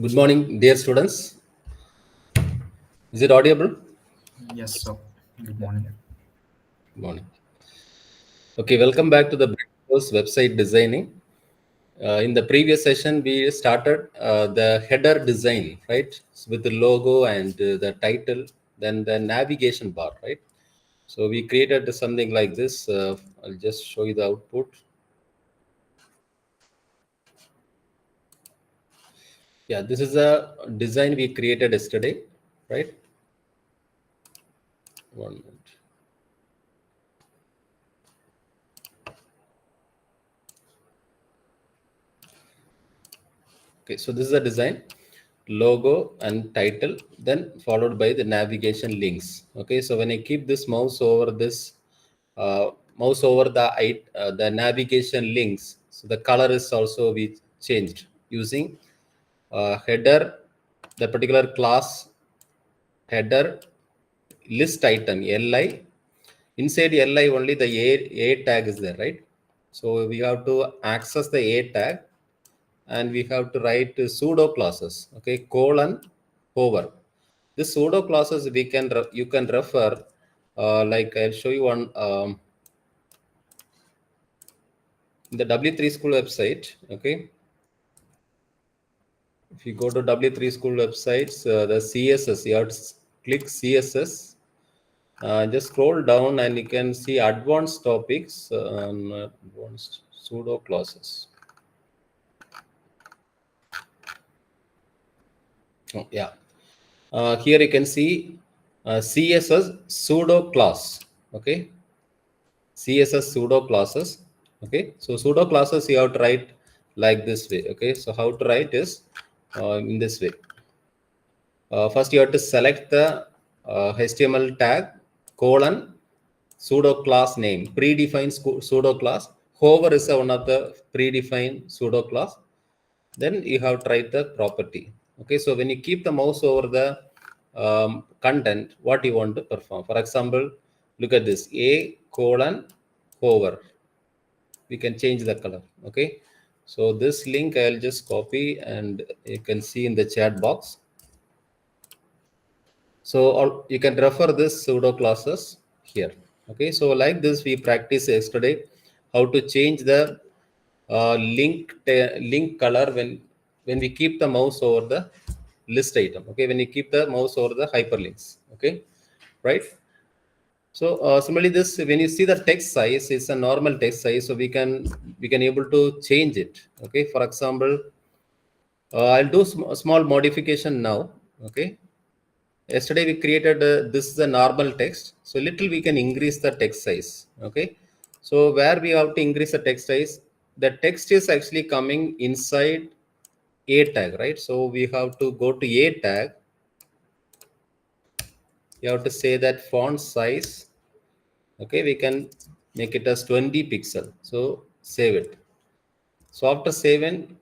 Good morning, dear students. Is it audible? Yes, sir. Good morning. Good morning. Okay, welcome back to the Course website designing. In the previous session, we started the header design, right? So with the logo and the title, then the navigation bar, right? So we created something like this. I'll just show you the output. Yeah, this is a design we created yesterday, right? One minute. Okay, so this is a design, logo and title, then followed by the navigation links. Okay, so when I keep this mouse over this, mouse over the navigation links, so the color is also we changed using header, the particular class header list item li. Inside li only the a tag is there, right? So we have to access the a tag and we have to write pseudo clauses, okay, colon hover. This pseudo clauses you can refer, like I'll show you one in the W3 school website. Okay, if you go to W3 school websites, the CSS, you have to click CSS. Just scroll down and you can see advanced topics, advanced pseudo clauses. Oh, yeah. Here you can see CSS pseudo class. Okay, CSS pseudo classes. Okay, so pseudo classes you have to write like this way. Okay, so how to write is in this way. First, you have to select the HTML tag colon pseudo class name, predefined pseudo class. Hover is one of the predefined pseudo class. Then you have to write the property. Okay, so when you keep the mouse over the content, what you want to perform. For example, look at this, a colon hover. We can change the color. Okay, so this link I'll just copy and you can see in the chat box. So you can refer this pseudo classes here. Okay, so like this we practiced yesterday how to change the link color when we keep the mouse over the list item. Okay, when you keep the mouse over the hyperlinks. Okay, right. So similarly, this when you see the text size is a normal text size, so we can able to change it. Okay, for example, I'll do small modification now. Okay, yesterday we created this is a normal text, so little we can increase the text size. Okay, so where we have to increase the text size, the text is actually coming inside a tag, right? So we have to go to a tag. You have to say that font size. Okay, we can make it as 20 pixel. So save it. So after saving,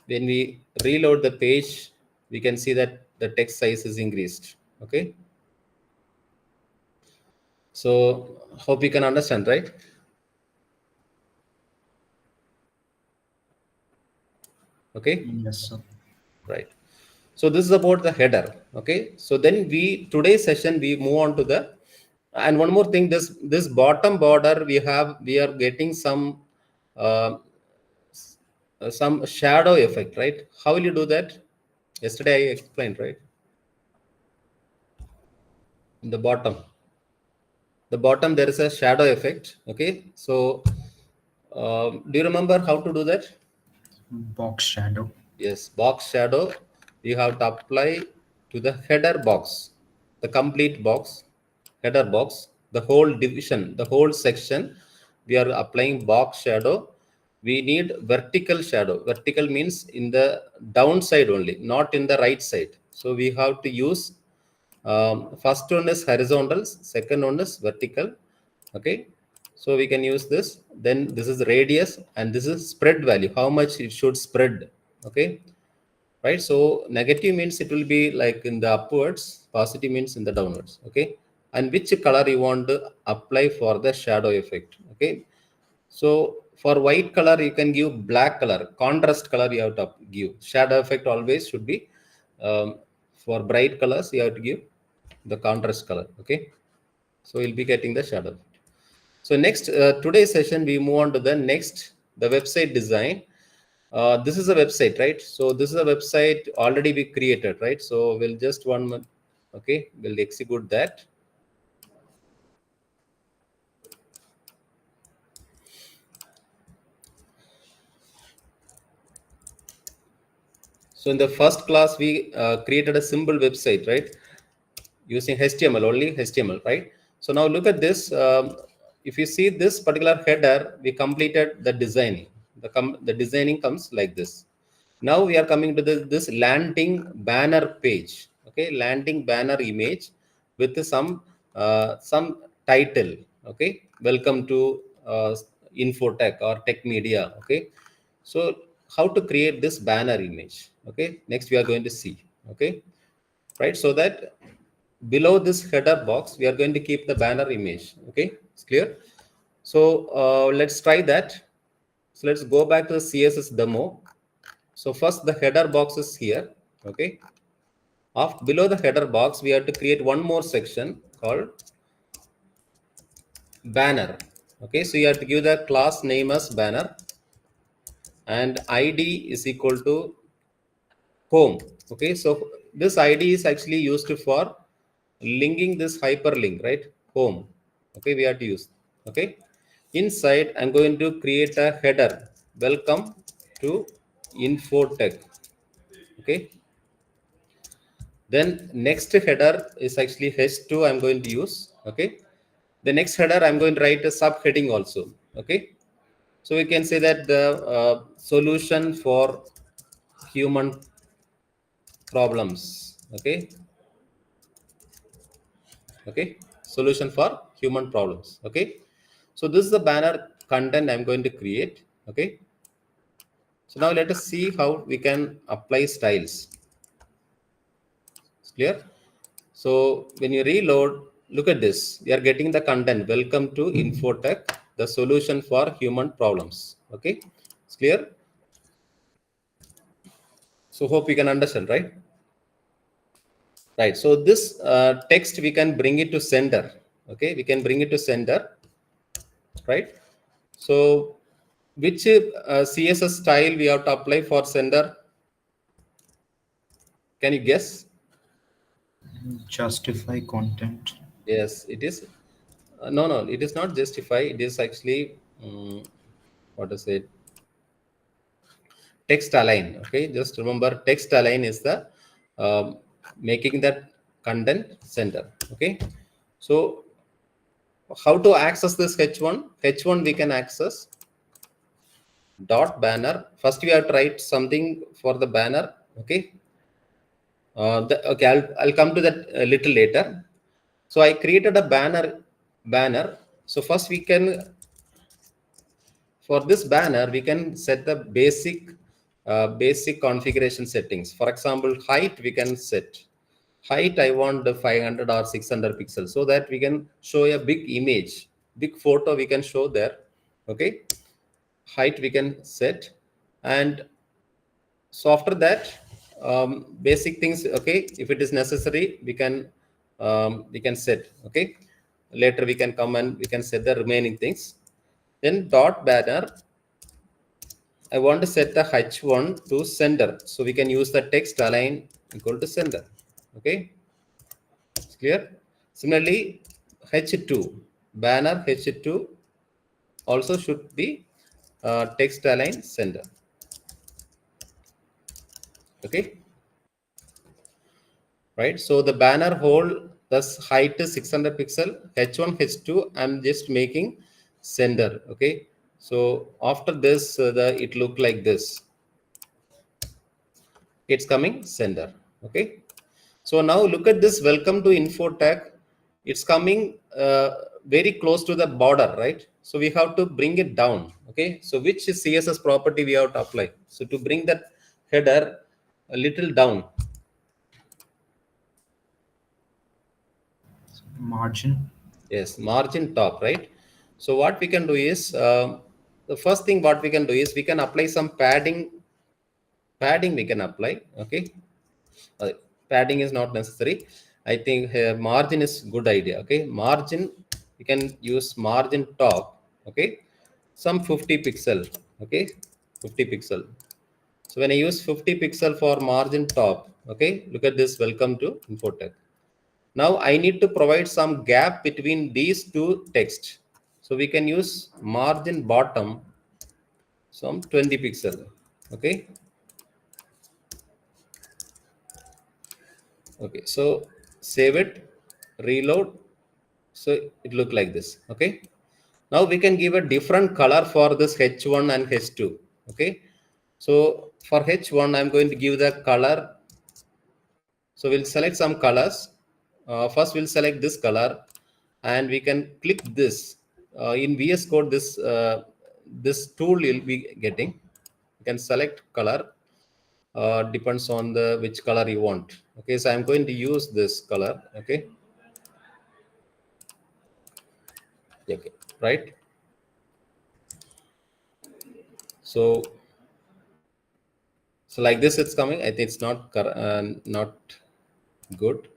when we reload the page, we can see that the text size is increased. Okay, so hope you can understand, right? Okay, Yes, sir. right. So this is about the header. Okay, so then today's session we move on to the, and one more thing, this bottom border we are getting uh, some shadow effect, right? How will you do that? Yesterday I explained, right? In the bottom there is a shadow effect. Okay, so do you remember how to do that? Box shadow. Yes, box shadow you have to apply to the header box, the complete box, header box, the whole division, the whole section. We are applying box shadow. We need vertical shadow. Vertical means in the downside only, not in the right side. So we have to use first one is horizontal, second one is vertical. Okay, so we can use this. Then this is radius and this is spread value, how much it should spread. Okay, right. So negative means it will be like in the upwards, positive means in the downwards. Okay, and which color you want to apply for the shadow effect. Okay, so for white color you can give black color, contrast color you have to give. Shadow effect always should be for bright colors, you have to give the contrast color. Okay, so you'll be getting the shadow. So next, today's session, we move on to the next, the website design. This is a website, right? So this is a website already we created, right? So we'll just okay, we'll execute that. So in the first class, we created a simple website, right? Using HTML, only HTML, right? So now look at this. If you see this particular header, we completed the designing. The designing comes like this. Now we are coming to this landing banner page. Okay, landing banner image with some title. Okay, welcome to Infotech or Tech Media. Okay, so how to create this banner image? Okay, next we are going to see. Okay, right, so that below this header box we are going to keep the banner image. Okay, it's clear. So let's try that. So let's go back to the CSS demo. So first the header box is here. Okay, below the header box we have to create one more section called banner. Okay, so you have to give the class name as banner and id is equal to home. Okay, so this id is actually used for linking this hyperlink, right? Home. Okay, we have to use. Okay, inside I'm going to create a header, welcome to Infotech. Okay, then next header is actually h2 I'm going to use. Okay, the next header I'm going to write a subheading also. Okay, so we can say that the solution for human problems. Okay, okay, solution for human problems. Okay, so this is the banner content I'm going to create. Okay, so now let us see how we can apply styles. It's clear. So when you reload, look at this, we are getting the content, welcome to Infotech, the solution for human problems. Okay, it's clear. So hope you can understand, right? Right, so this text we can bring it to center. Okay, we can bring it to center, right? So which CSS style we have to apply for center? Can you guess? Justify content. Yes, it is. No, it is not justify. It is actually what to say? Text align. Okay, just remember text align is the making that content center. Okay, so how to access this h1? H1 we can access dot banner. First we have to write something for the banner. Okay, okay, I'll come to that a little later. So I created a banner. So first we can, for this banner we can set the basic configuration settings. For example, height we can set. Height I want the 500 or 600 pixels so that we can show a big image, big photo we can show there. Okay, height we can set. And so after that, basic things, okay, if it is necessary we can set. Okay, later we can come and we can set the remaining things. Then dot banner, I want to set the h1 to center, so we can use the text align equal to center. Okay, it's clear. Similarly, h2 banner, h2 also should be text align center. Okay, right? So the banner whole, thus height is 600 pixel, h1 h2 I'm just making center. Okay, so after this it look like this, it's coming center. Okay, so now look at this, welcome to Infotech. It's coming very close to the border, right? So we have to bring it down. Okay, so which CSS property we have to apply? So to bring that header a little down, Margin. yes, margin top, right? So what we can do is the first thing what we can do is we can apply some padding we can apply. Okay, Padding is not necessary. I think margin is good idea. Okay, margin, you can use margin top. Okay, some 50 pixel. Okay, 50 pixel. So when I use 50 pixel for margin top, okay, look at this. Welcome to Infotech. Now I need to provide some gap between these two text. So we can use margin bottom, some 20 pixel. Okay. Okay. So save it, reload. So it look like this. Okay. Now we can give a different color for this H1 and H2. Okay. So for H1, I'm going to give the color. So we'll select some colors. First, we'll select this color, and we can click this. In VS Code, this tool you'll be getting. You can select color. Depends on the which color you want. Okay, so I'm going to use this color. Okay. Okay. Right. So like this, it's coming. I think it's not good.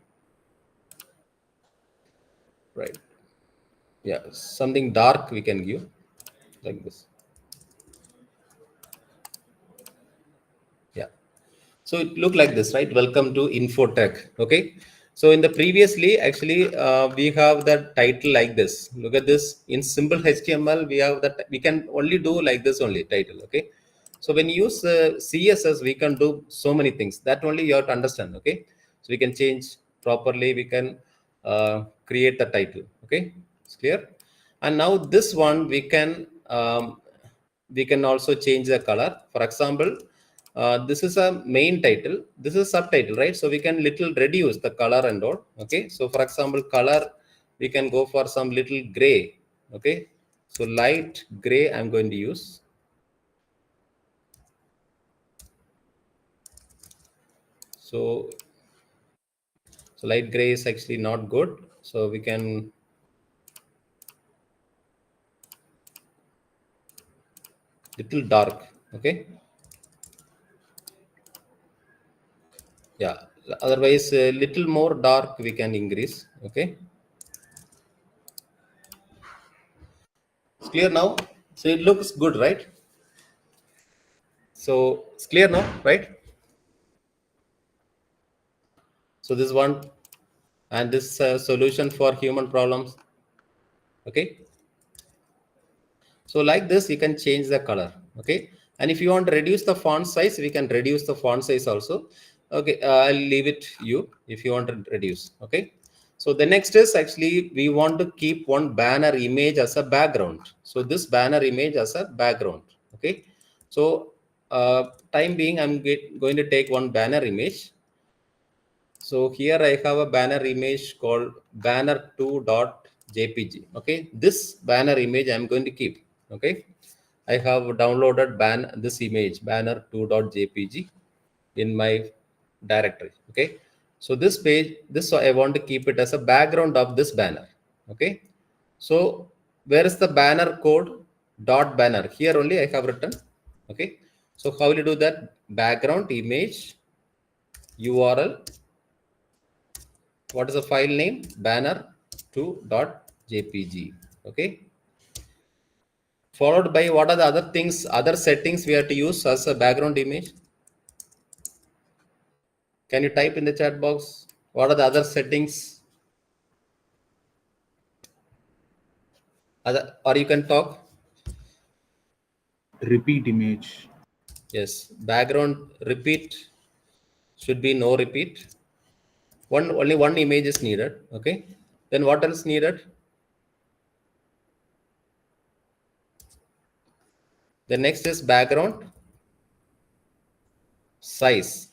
Right. Yeah. Something dark we can give like this. Yeah. So it looked like this, right? Welcome to Infotech. Okay. So in the previously, actually, we have the title like this. Look at this. In simple HTML, we have that. We can only do like this only title. Okay. So when you use CSS, we can do so many things. That only you have to understand. Okay. So we can change properly. We can create the title. Okay. It's clear. And now this one we can also change the color. For example, this is a main title, this is subtitle, right? So we can little reduce the color and all. Okay, so for example, color, we can go for some little gray. Okay, so light gray I'm going to use. So light gray is actually not good, so we can little dark. Okay, yeah, otherwise a little more dark we can increase. Okay, it's clear now. So it looks good, right? So it's clear now, right? So this one, and this solution for human problems. Okay, so like this you can change the color. Okay, and if you want to reduce the font size, we can reduce the font size also. Okay, I'll leave it you if you want to reduce. Okay, so the next is actually we want to keep one banner image as a background. So this banner image as a background. Okay, so time being I'm going to take one banner image. So here I have a banner image called banner2.jpg. Okay, this banner image I'm going to keep. Okay, I have downloaded this image banner2.jpg in my directory. Okay, so this page, I want to keep it as a background of this banner. Okay, so where is the banner code? Dot banner. Here only I have written. Okay, so how will you do that? Background image URL. What is the file name? Banner2.jpg. Okay, followed by what are the other things, other settings we have to use as a background image? Can you type in the chat box what are the other settings? Or you can talk. Repeat image. Yes, background repeat should be no repeat. Only one image is needed. Okay, then what else needed? The next is background size.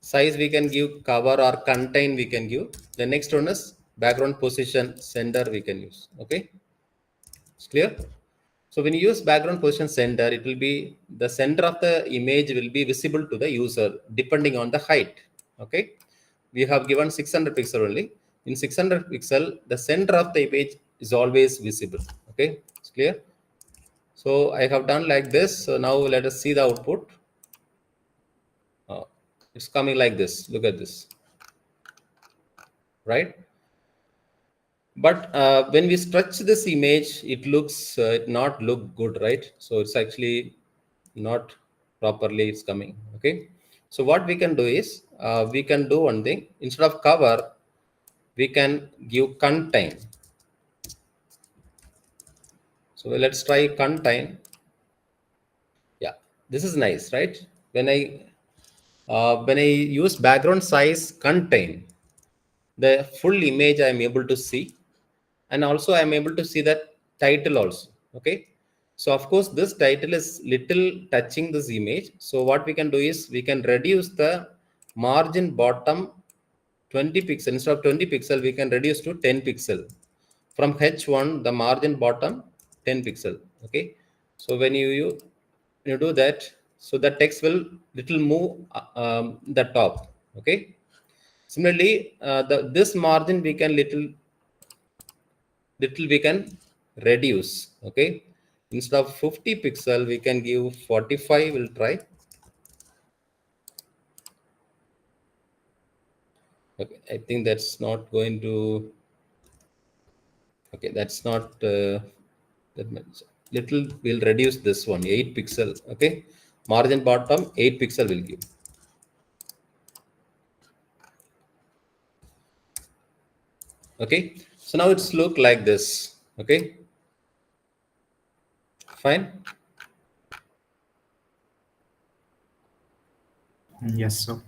Size we can give, cover or contain we can give. The next one is background position center we can use. Okay, it's clear. So when you use background position center, it will be the center of the image will be visible to the user depending on the height. Okay, we have given 600 pixel only. In 600 pixel, the center of the image is always visible. Okay, it's clear. So I have done like this. So now let us see the output. It's coming like this. Look at this, right? But when we stretch this image, it looks not look good, right? So it's actually not properly it's coming. Okay. So what we can do is we can do one thing. Instead of cover, we can give contain. So let's try contain. Yeah, this is nice, right? When I use background size contain, the full image I am able to see, and also I am able to see that title also. Okay. So of course this title is little touching this image. So what we can do is we can reduce the margin bottom 20 pixel. Instead of 20 pixel, we can reduce to 10 pixel. From H1, the margin bottom 10 pixel. Okay. So when you do that, so the text will little move the top. Okay. Similarly, this margin we can little we can reduce. Okay, instead of 50 pixel we can give 45. We'll try. Okay, I think that's not going to. Okay, that's not that much. Little we'll reduce this one 8 pixel. Okay, margin bottom 8 pixel will give. Okay, so now it's look like this. Okay, fine. Yes, sir.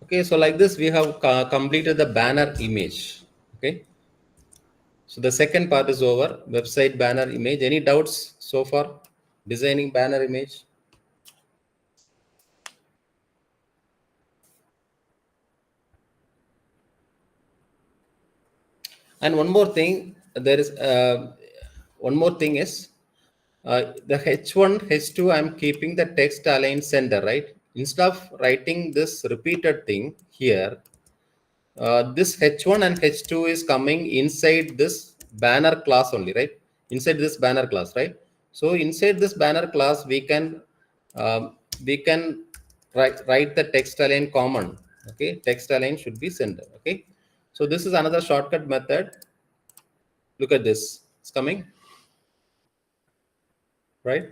Okay, so like this we have completed the banner image. Okay, so the second part is over. Website banner image. Any doubts so far? Designing banner image. And one more thing, there is one more thing is the H1, H2, I'm keeping the text align center, right? Instead of writing this repeated thing here, this H1 and H2 is coming inside this banner class only, right? Inside this banner class, right? So inside this banner class, we can write the text align common. Okay, text align should be center. Okay, so this is another shortcut method. Look at this. It's coming, right?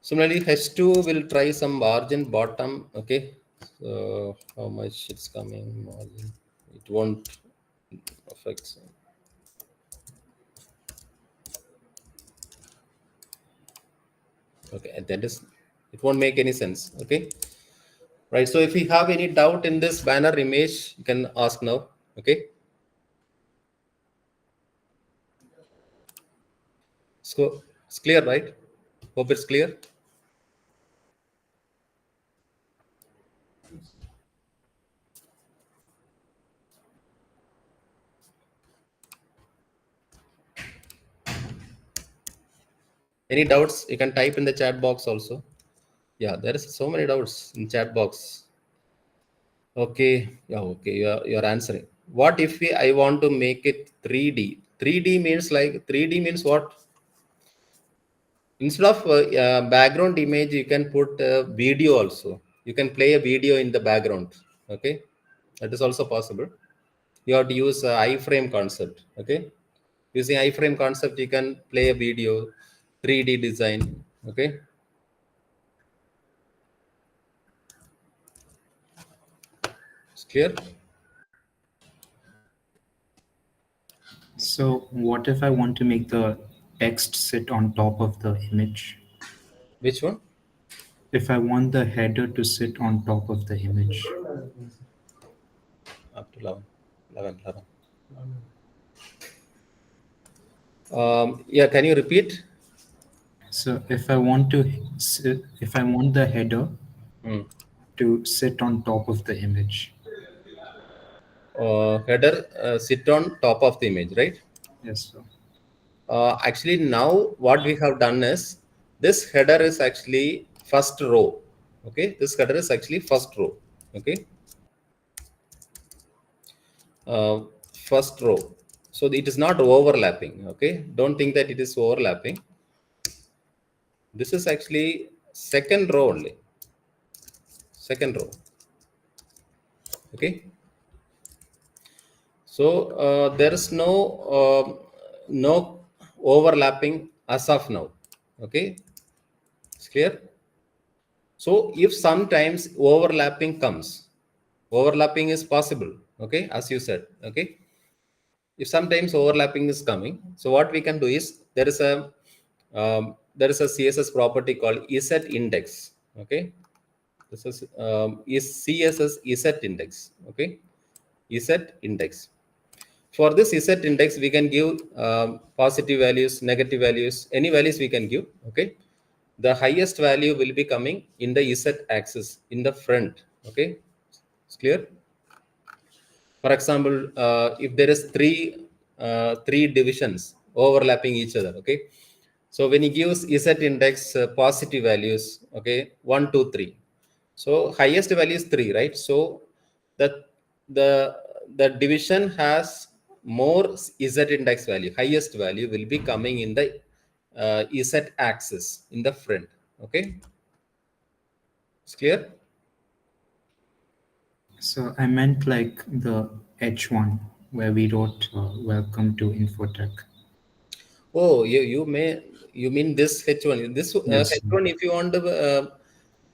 Similarly, H2 will try some margin bottom. Okay, so how much it's coming margin? It won't affect. Okay, that is, it won't make any sense. Okay, right? So if you have any doubt in this banner image, you can ask now. Okay, so it's clear, right? Hope it's clear. Any doubts? You can type in the chat box also. Yeah, there is so many doubts in chat box. Okay, yeah, okay, you're answering. What if I want to make it 3D? 3D means like 3D means what? Instead of background image, you can put a video also. You can play a video in the background. Okay, that is also possible. You have to use iframe concept. Okay, using iframe concept, you can play a video, 3D design. Okay. It's clear. So what if I want to make the text sit on top of the image? Which one? If I want the header to sit on top of the image. Up to 11. Yeah, can you repeat? So if I want to if I want the header Hmm. to sit on top of the image. Header sit on top of the image, right? Yes, sir. Actually, now what we have done is this header is actually first row. Okay, this header is actually first row. Okay, first row. So it is not overlapping. Okay, don't think that it is overlapping. This is actually second row only. Second row. Okay. So there is no overlapping as of now. Okay, it's clear. So if sometimes overlapping comes, overlapping is possible. Okay, as you said. Okay, if sometimes overlapping is coming, so what we can do is there is a CSS property called ESET index. Okay, this is CSS ESET index. Okay, ESET index. For this ESET index, we can give positive values, negative values, any values we can give. Okay, the highest value will be coming in the ESET axis in the front. Okay, it's clear. For example, if there is three divisions overlapping each other, okay. So when he gives ESET index positive values, okay, 1, 2, 3. So highest value is 3, right? So the the the division has more ESET index value. Highest value will be coming in the ESET axis in the front. Okay, it's clear. So I meant like the H1 where we wrote welcome to Infotech. Oh, you mean this H1? This Yes. H1, if you want to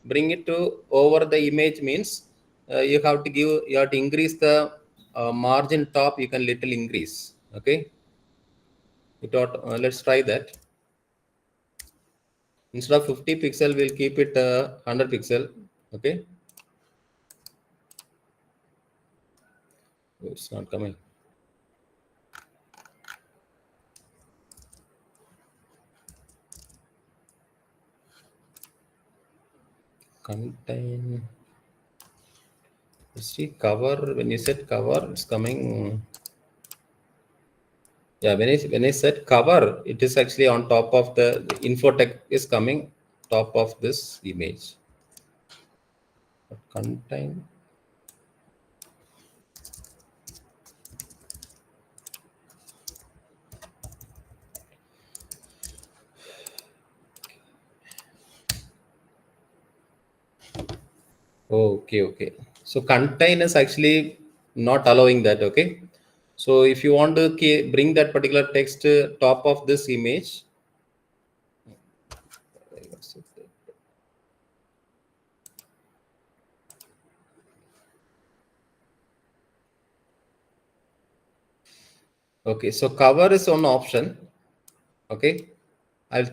bring it to over the image means you have to increase the margin top. You can little increase. Okay, let's try that. Instead of 50 pixel, we'll keep it 100 pixel. Okay, oh, it's not coming. Contain. See cover. When you said cover, it's coming. Yeah, when I said cover, it is actually on top of the infotech is coming top of this image. But contain. Okay. So contain is actually not allowing that. Okay. So if you want to bring that particular text top of this image, okay. So cover is one option. Okay, I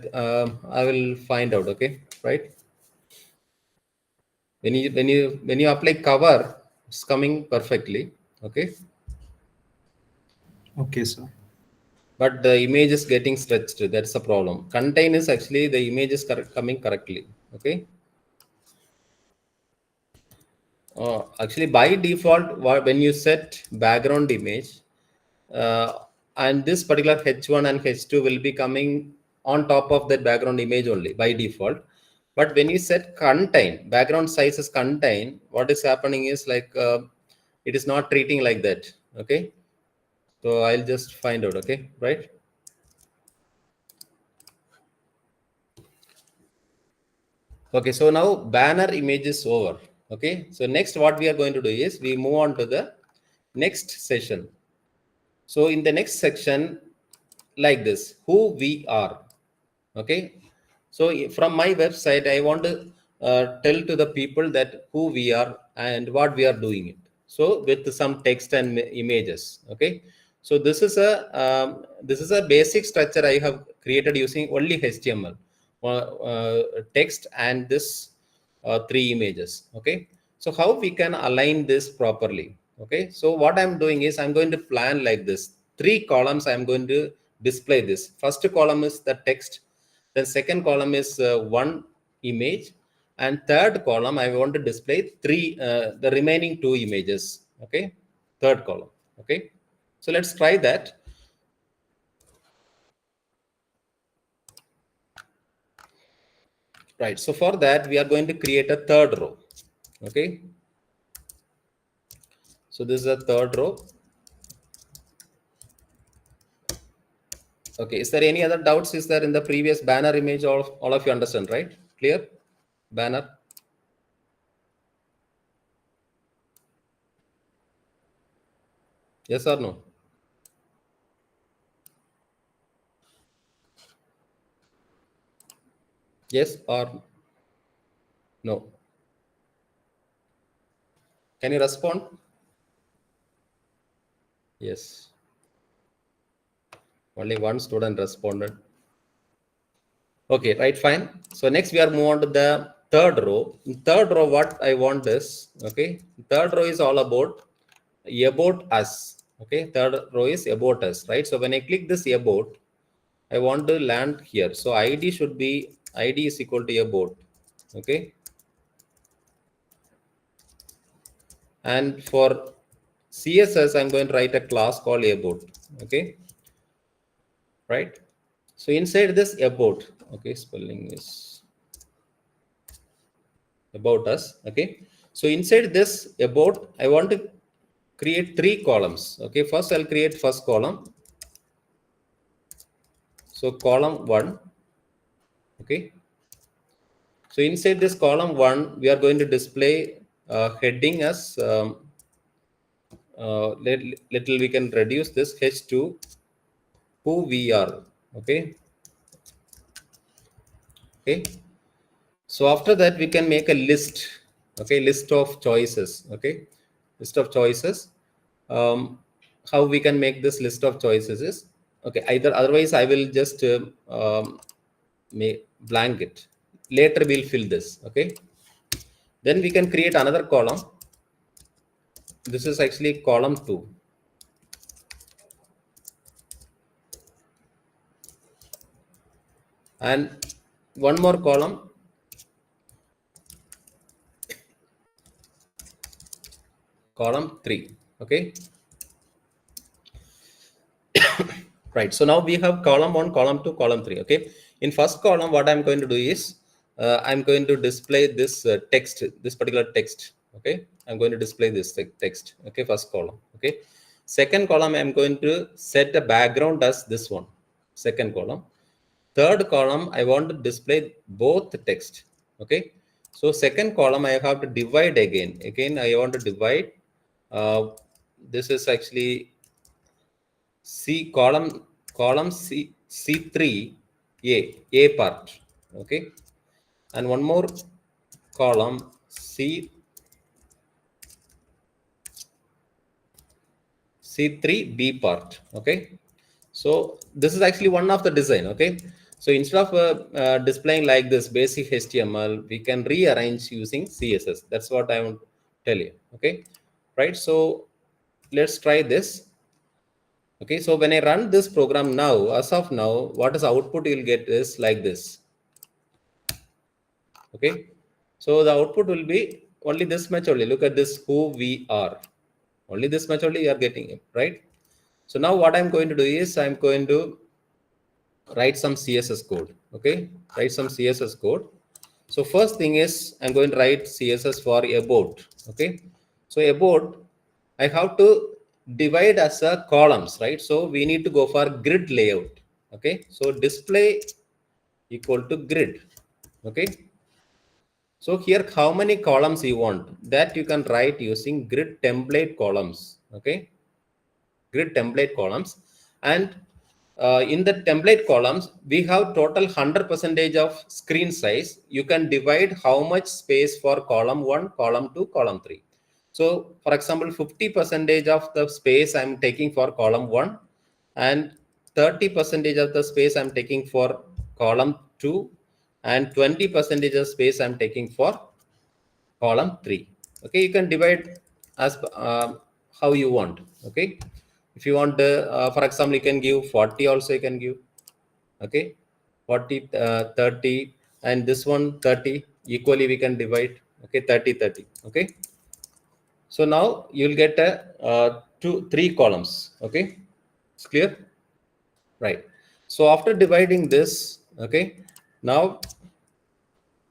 will find out. Okay, right. When you apply cover, it's coming perfectly. Okay. Okay, sir. But the image is getting stretched. That's the problem. Contain is actually the image is coming correctly. Okay. Actually, by default, when you set background image, uh, and this particular H1 and H2 will be coming on top of that background image only by default. But when you set contain, background size is contain, what is happening is like it is not treating like that. Okay. So I'll just find out. Okay. Right. Okay, so now banner image is over. Okay, so next what we are going to do is we move on to the next session. So in the next section, like this, who we are. Okay, so from my website, I want to tell to the people that who we are and what we are doing it. So with some text and images. Okay, so this is a basic structure I have created using only HTML, text and this three images. Okay, so how we can align this properly? Okay, so what I'm doing is I'm going to plan like this. Three columns I'm going to display this. First column is the text, then second column is one image, and third column I want to display the remaining two images. Okay, third column. Okay, so let's try that. Right, so for that we are going to create a third row. Okay, so this is a third row. Okay, is there any other doubts? Is there in the previous banner image? All of you understand, right? Clear? Banner. Yes or no? Yes or no? Can you respond? Yes. Only one student responded. Okay, right, fine. So next we are move on to the third row. In third row, what I want is, okay, third row is all about us. Okay, third row is about us, right? So when I click this about, I want to land here. So ID should be ID is equal to about. Okay. And for CSS, I'm going to write a class called about. Okay. Right. So inside this about, okay, spelling is about us. Okay. So inside this about, I want to create 3 columns. Okay. First, I'll create first column. So column 1. Okay. So inside this column 1, we are going to display heading as little we can reduce this h to who we are. Okay. Okay. So after that, we can make a list. Okay, list of choices. Okay, list of choices. How we can make this list of choices is, okay. Either otherwise, I will just make blank it. Later, we'll fill this. Okay. Then we can create another column. This is actually column 2. And one more column. Column 3. Okay. Right. So now we have column 1, column 2, column 3. Okay. In first column, what I'm going to do is I'm going to display this text, this particular text. Okay. I'm going to display this text. Okay. First column. Okay. Second column, I'm going to set a background as this one. Second column. Third column, I want to display both the text. Okay. So second column, I have to divide again. Again, I want to divide. This is actually C column C3 A part. Okay. And one more column C3 B part. Okay. So this is actually one of the design. Okay. So instead of displaying like this basic HTML, we can rearrange using CSS. That's what I want to tell you. Okay. Right. So let's try this. Okay, so when I run this program now, as of now, what is output you'll get is like this. Okay, so the output will be only this much only. Look at this, who we are. Only this much only you are getting it, right? So now what I'm going to do is I'm going to write some CSS code. Okay, write some CSS code. So first thing is I'm going to write CSS for about. Okay, so about I have to divide as a columns, right? So we need to go for grid layout. Okay, so display equal to grid. Okay, so here how many columns you want, that you can write using grid template columns. Okay, grid template columns. And in the template columns, we have total 100% of screen size. You can divide how much space for column 1, column 2, column 3. So for example, 50% of the space I'm taking for column 1 and 30% of the space I'm taking for column 2 and 20% of space I'm taking for column 3. Okay, you can divide as how you want. Okay, if you want for example, you can give 40 also, you can give. Okay, 40 30 and this one 30 equally we can divide. Okay, 30 30. Okay, so now you'll get a 3 columns. Okay, it's clear, right? So after dividing this, okay, now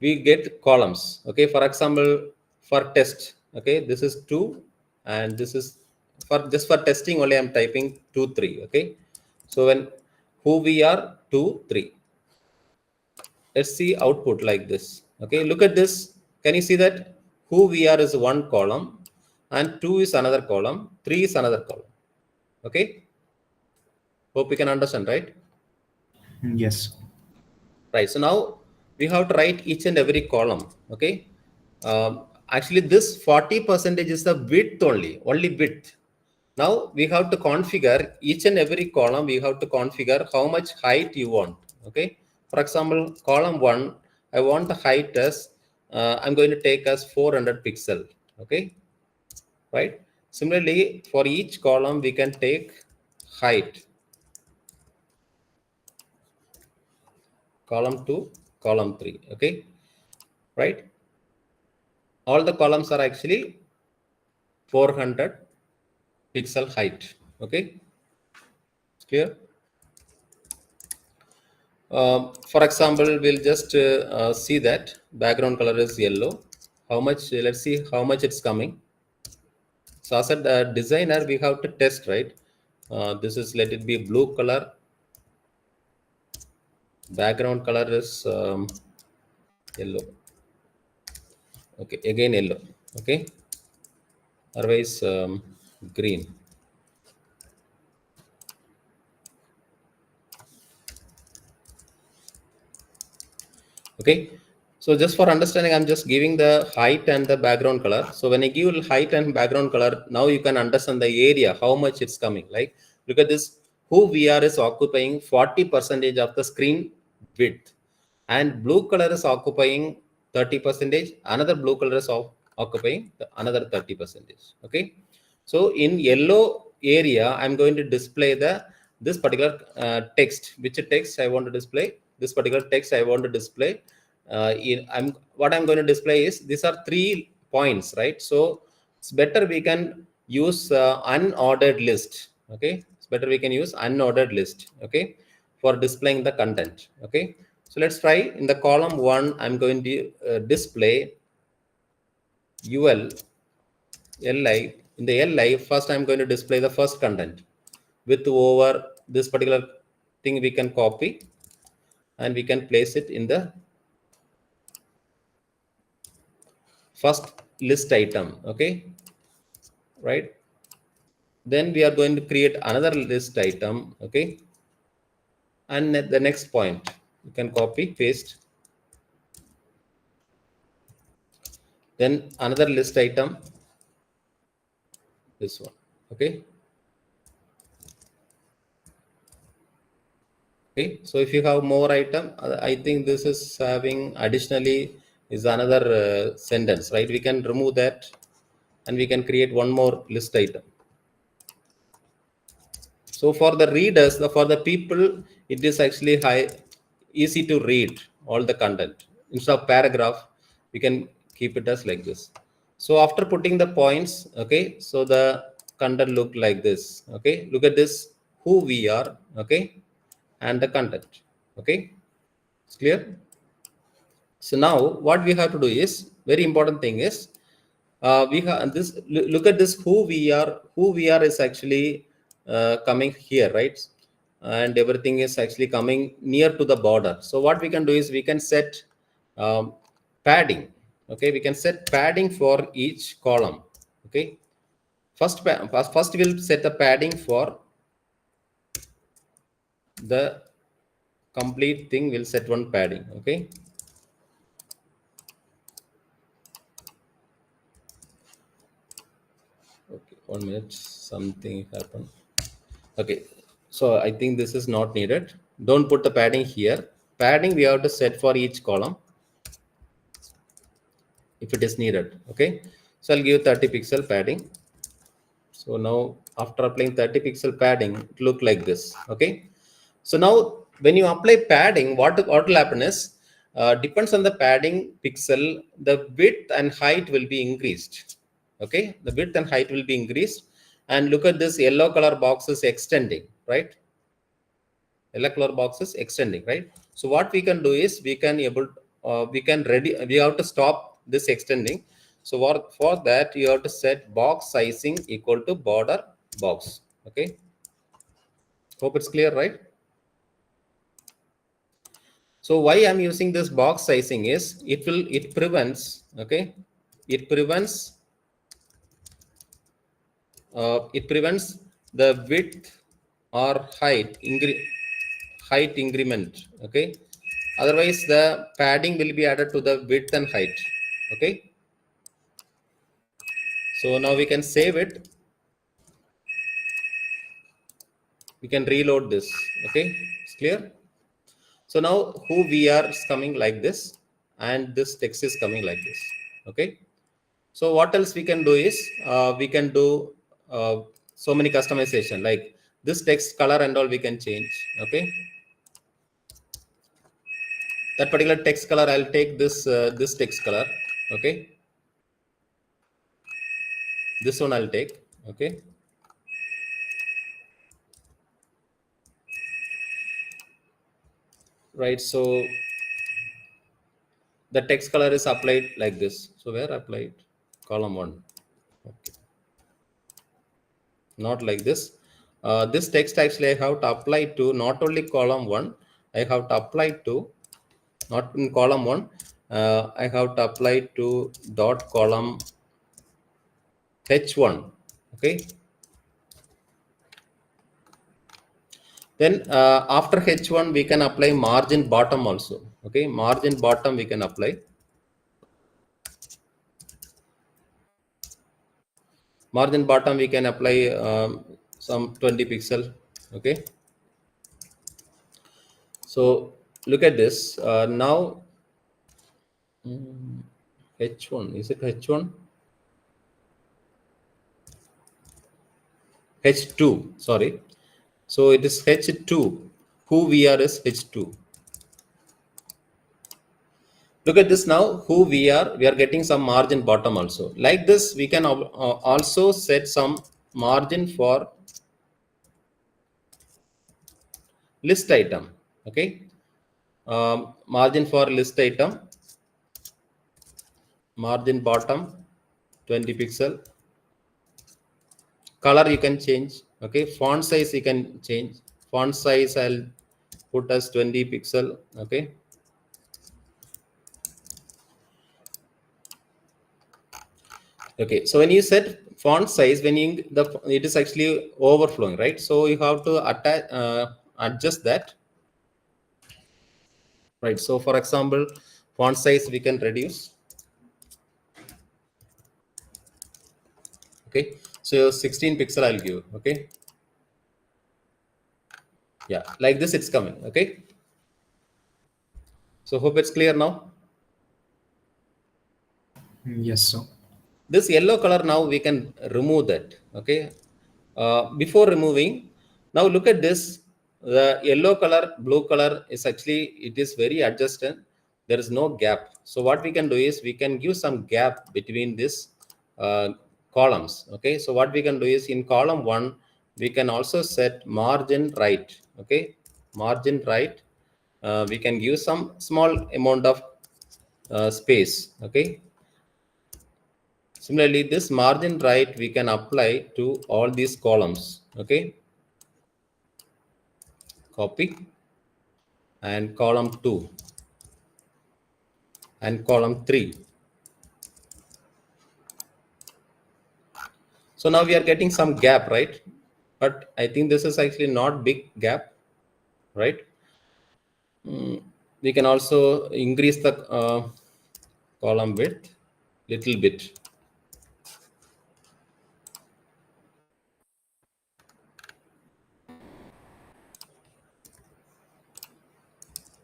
we get columns. Okay, for example, for test, okay, this is 2 and this is for just for testing only I'm typing 2 3. Okay, so when whovr 2 3. Let's see output like this. Okay, look at this. Can you see that whovr is one column and 2 is another column, 3 is another column. Okay, hope you can understand, right? Yes. Right. So now we have to write each and every column. Okay. Actually, this 40% is the width only width. Now we have to configure each and every column. We have to configure how much height you want. Okay. For example, column 1, I want the height as I'm going to take as 400 pixel. Okay. Right. Similarly, for each column, we can take height. Column 2, column 3. Okay. Right. All the columns are actually 400 pixel height. Okay. Clear? For example, we'll just see that background color is yellow. How much? Let's see how much it's coming. So as a designer, we have to test, right? This is, let it be blue color. Background color is yellow. Okay, again yellow. Okay, otherwise green. Okay, so just for understanding, I'm just giving the height and the background color. So when I give height and background color, now you can understand the area, how much it's coming. Like, look at this, whovr is occupying 40% of the screen width, and blue color is occupying 30%. Another blue color is occupying another 30%. Okay, so in yellow area, I'm going to display this particular text. Which text I want to display? This particular text I want to display. What I'm going to display is, these are 3 points, right? So it's better we can use unordered list. Okay, it's better we can use unordered list. Okay, for displaying the content. Okay, so let's try. In the column 1, I'm going to display ul li. In the li, first I'm going to display the first content with over this particular thing. We can copy and we can place it in the first list item. Okay, right? Then we are going to create another list item. Okay, and at the next point you can copy, paste, then another list item, this one. Okay. Okay, so if you have more item, I think this is having additionally is another sentence, right? We can remove that and we can create one more list item. So for the readers, for the people, it is actually easy to read all the content. Instead of paragraph, we can keep it as like this. So after putting the points, okay, so the content look like this. Okay, look at this, who we are, okay, and the content. Okay, it's clear. So now what we have to do is, very important thing is, we have this. Look at this, who we are. Who we are is actually coming here, right? And everything is actually coming near to the border. So what we can do is, we can set padding. Okay, we can set padding for each column. Okay, first we'll set the padding for the complete thing. We'll set one padding. Okay. Okay, 1 minute, something happened. Okay, so I think this is not needed. Don't put the padding here. Padding we have to set for each column if it is needed. Okay, so I'll give 30 pixel padding. So now after applying 30 pixel padding, it look like this. Okay, so now when you apply padding, what will happen is, depends on the padding pixel, the width and height will be increased. Okay, the width and height will be increased. And look at this, yellow color box is extending, right? Yellow color box is extending, right? So what we can do is, we have to stop this extending. So for that, you have to set box sizing equal to border box. Okay, hope it's clear, right? So why I'm using this box sizing is it prevents, okay, it prevents the width or height increment, okay. Otherwise the padding will be added to the width and height, okay. So now we can save it, we can reload this, okay, it's clear. So now who we are is coming like this, and this text is coming like this, okay. So what else we can do is we can do so many customization, like this text color and all we can change, okay. That particular text color, I'll take this text color, okay. This one I'll take, okay. Right, so the text color is applied like this. So where applied? Column 1, okay. Not like this. This text actually I have to apply to not only column 1, I have to apply to not in column 1, I have to apply to dot column h1, okay. Then after h1 we can apply margin bottom also, okay. Margin bottom we can apply. Margin bottom we can apply some 20 pixel, okay. So look at this now. H1, is it H1? H2, sorry. So it is H2. Who we are is H2. Look at this now. Who we are getting some margin bottom also. Like this, we can also set some margin for list item. Okay. Margin for list item. Margin bottom 20 pixel. Color you can change. Okay. Font size you can change. Font size I'll put as 20 pixel. Okay. Okay, so when you set font size, when you it is actually overflowing, right? So you have to adjust that, right? So for example, font size we can reduce. Okay, so 16 pixel I'll give. Okay, yeah, like this it's coming. Okay, so hope it's clear now. Yes, sir. This yellow color now we can remove that. Okay, before removing, now look at this. The yellow color, blue color is actually, it is very adjusted. There is no gap. So what we can do is we can give some gap between this columns. Okay, so what we can do is in column 1 we can also set margin right. Okay, margin right. We can give some small amount of space. Okay. Similarly, this margin right we can apply to all these columns. Okay. Copy, and column 2 and column 3. So now we are getting some gap, right? But I think this is actually not big gap, right? We can also increase the column width little bit.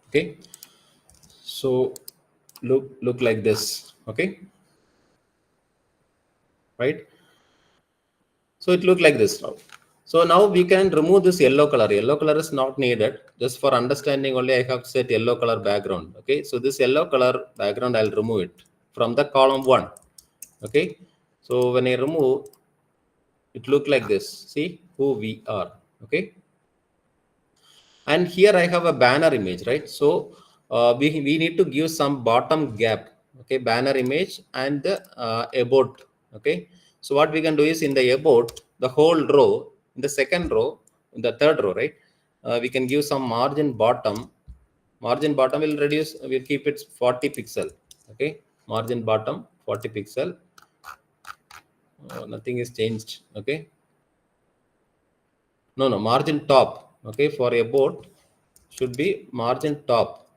Okay, so look like this. Okay, right? So it look like this now. So now we can remove this yellow color. Yellow color is not needed. Just for understanding only, I have set yellow color background. Okay, so this yellow color background I'll remove it from the column 1. Okay, so when I remove, it look like this. See who we are. Okay, and here I have a banner image, right? So we need to give some bottom gap. Okay, banner image and the about. Okay, so what we can do is in the about, the whole row, in the second row, in the third row, right? We can give some margin bottom Margin bottom will reduce, we'll keep it 40 pixel. Okay, margin bottom 40 pixel. Nothing is changed. Okay, no, margin top. Okay, for a boat should be margin top.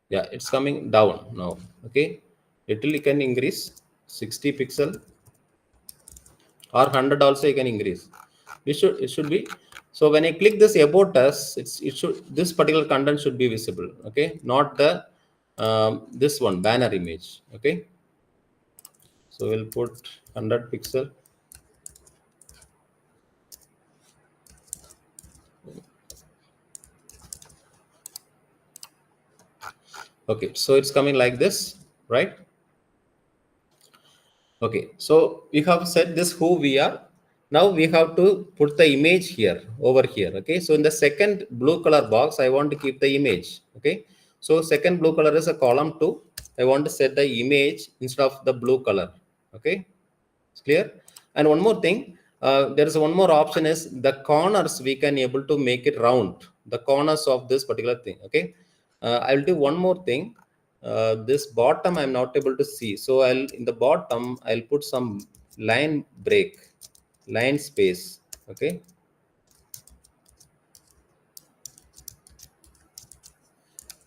Yeah, it's coming down now. Okay, little you can increase 60 pixel or 100 also you can increase. It should be. So when I click this about us, it should, this particular content should be visible. Okay, not the this one banner image. Okay, so we'll put 100 pixel. Okay, so it's coming like this, right? Okay, so we have said this who we are. Now we have to put the image here, over here. Okay, so in the second blue color box, I want to keep the image. Okay, so second blue color is a column 2. I want to set the image instead of the blue color. Okay, it's clear. And one more thing, there is one more option is the corners we can able to make it round. The corners of this particular thing. Okay, I will do one more thing. This bottom I'm not able to see, so I'll in the bottom I'll put some line break, line space. Okay,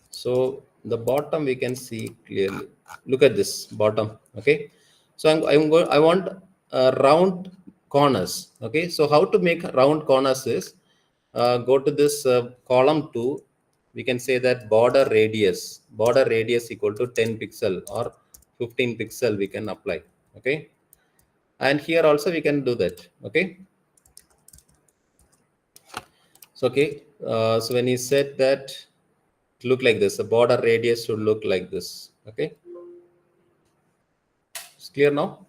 so the bottom we can see clearly. Look at this bottom. Okay, so I'm going, I want round corners. Okay, so how to make round corners is go to this column 2. We can say that border radius equal to 10 pixel or 15 pixel we can apply. Okay, and here also we can do that. Okay, so okay, so when he said that look like this, the border radius should look like this. Okay, it's clear now,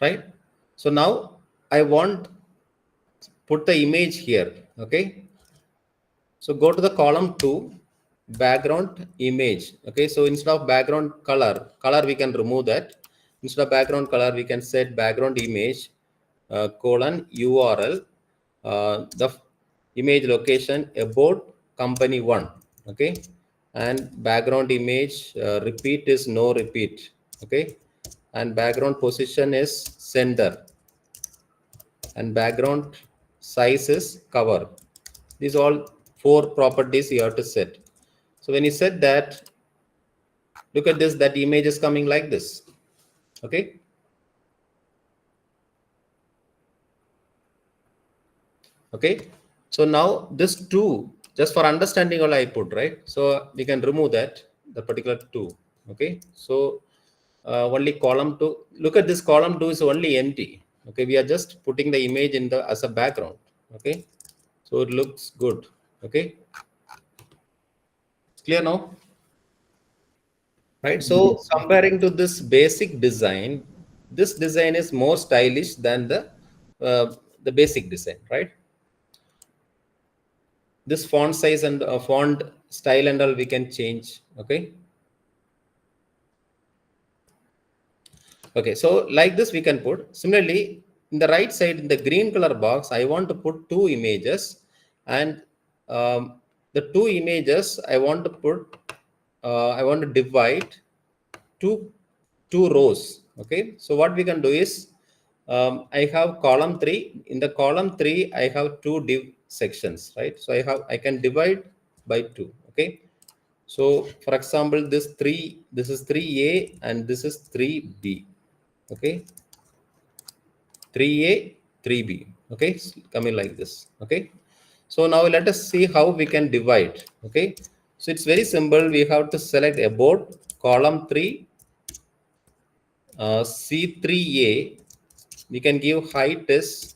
right? So now I want put the image here. Okay, so go to the column 2, background image. Okay, so instead of background color we can remove that. Instead of background color we can set background image colon URL, the image location about company 1. Okay, and background image repeat is no repeat. Okay, and background position is sender, and background size is cover. These all 4 properties you have to set. So when you set that, look at this, that image is coming like this. Okay, okay, so now this 2, just for understanding all I put, right? So we can remove that, the particular 2. Okay, so only column 2, look at this, column 2 is only empty. Okay, we are just putting the image in the as a background. Okay, so it looks good. Okay, clear now, right? So Yes. comparing to this basic design, this design is more stylish than the basic design, right? This font size and font style and all we can change. Okay, okay, so like this we can put. Similarly, in the right side in the green color box, I want to put 2 images, and the 2 images I want to put, I want to divide two rows. Okay, so what we can do is I have column 3. In the column 3 I have 2 div sections, right? So I can divide by 2. Okay, so for example, this is 3a and this is 3b. Okay, 3a 3b. Okay, coming like this. Okay, so now let us see how we can divide. Okay, so it's very simple. We have to select about column 3, C3a. We can give height is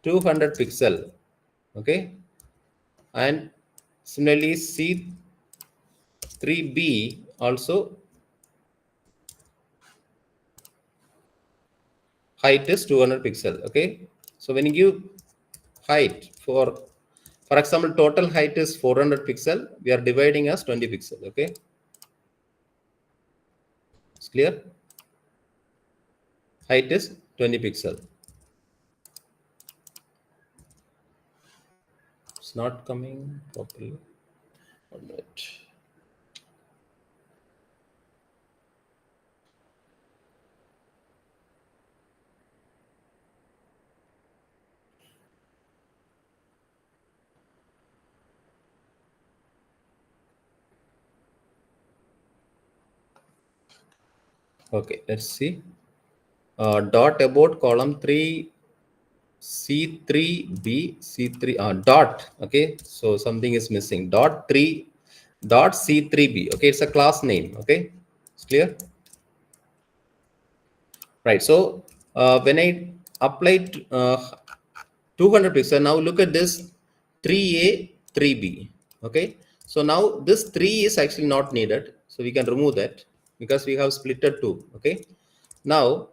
200 pixel. Okay, and similarly C3b also height is 200 pixel. Okay, so when you give height for example, total height is 400 pixel, we are dividing as 20 pixel. Okay, it's clear, height is 20 pixel. It's not coming properly. One minute. Okay, let's see. Dot about column 3 C3B C3 dot. Okay, so something is missing. Dot 3 dot C3B. Okay, it's a class name. Okay, it's clear, right? So when I applied 200 pixel, now look at this 3A 3B. Okay, so now this 3 is actually not needed, so we can remove that because we have splitted 2. Okay, now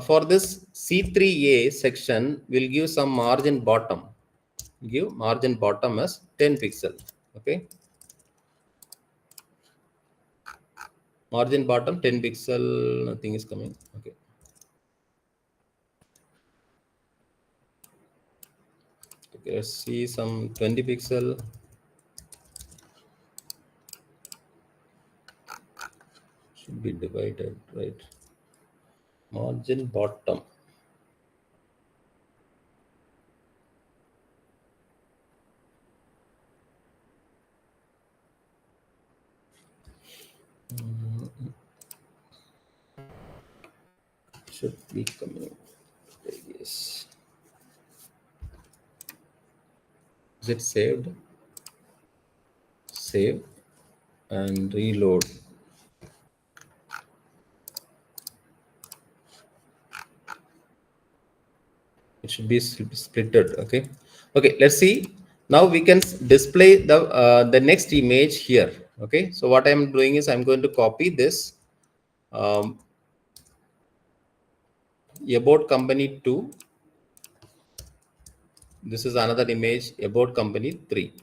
for this C3A section, we'll give some margin bottom. Give margin bottom as 10 pixel. Okay, margin bottom 10 pixel. Nothing is coming. Okay, okay, let's see some 20 pixel. Should be divided, right? Margin bottom. Should be coming. Yes. Is it saved? Save and reload. It should be splitted. Okay. Okay. Let's see. Now we can display the next image here. Okay. So what I'm doing is I'm going to copy this about company 2. This is another image about company 3.